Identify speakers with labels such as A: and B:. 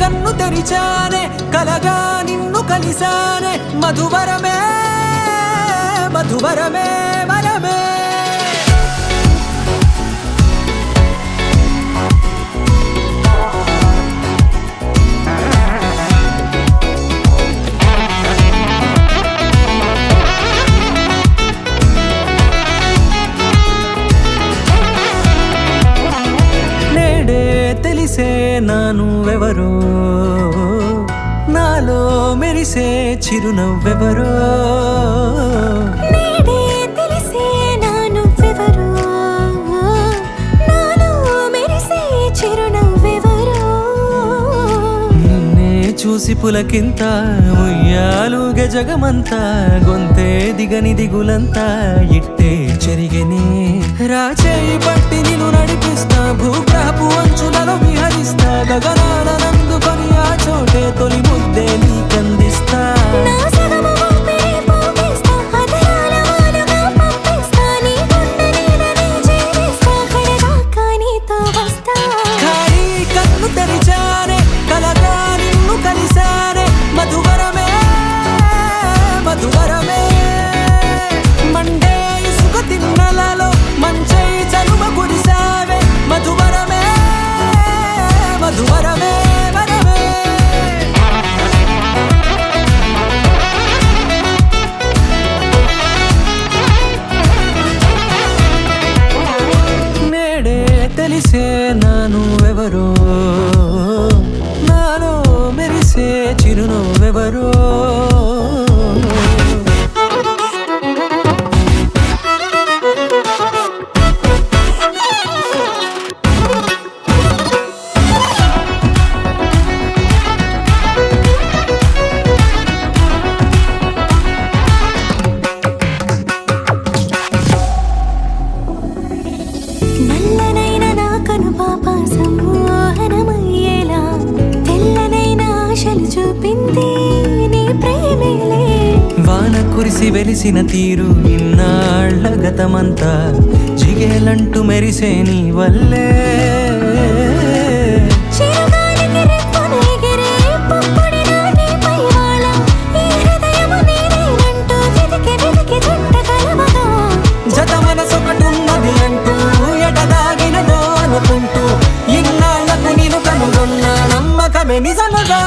A: కన్ను తెరిచానే కలగా నిన్ను కలిసానే మధువరమే మధువరమే వరమే తెలిసే నానువెవరో నాలో మెరిసే చిరునవ్వెవరో
B: నేడే తెలిసే నానువెవరో నాలో మెరిసే చిరునవ్వెవరో
A: నిన్నే చూసి పులకింత ఉయ్యాలుగే జగమంతా గొంతే దిగని దిగులంతా ఇట్టే చెరిగెనే రాచేయి పట్టి నిన్ను నడిపిస్తా భూగ్రహపు అంచులలో విహరిస్తా గగనాల నందుకొని ఆ చోటే తొలి ముద్దే నీకందిస్తా
B: నా సగము ఊపిరి పోగేస్తా అదరాల వాలుగా పంపిస్తా నీ గుండె నీడనే చేరిస్తా కడదాకా నీతో వస్తా
A: ఖాళీ కన్ను తెరిచానే కలగా నిన్ను కలిసానే మధువరమే మధువరమే మండే ఇసుక తిన్నలలో మంచై చలువ కురిసావే మధువరమే మధువరమే వరమే నేడే తెలిసే నానువెవరో నాలో మెరిసే చిరునవ్వెవరో
B: నల్లనైన నా కనుపాప సమ్మోహనమయ్యేలా తెల్లనైన ఆశలు చూపింది నీ ప్రేమేలే
A: వాన కురిసి వెలిసిన తీరు ఇన్నాళ్ల గతమంతా జిగేలంటూ మెరిసే నీ వల్లే
B: చిరుగాలికి రెప్పన ఎగిరే పుప్పొడిన నీపై వాళ ఈ హృదయము నీదేనంటూ వెతికి వెతికి చుట్ట కలవగా
A: జత మనసొకటున్నది అంటూ ఎడదాగినదో అనుకుంటూ ఇన్నాళ్లకు నేను కనుగొన్న నమ్మకమే నిజముగా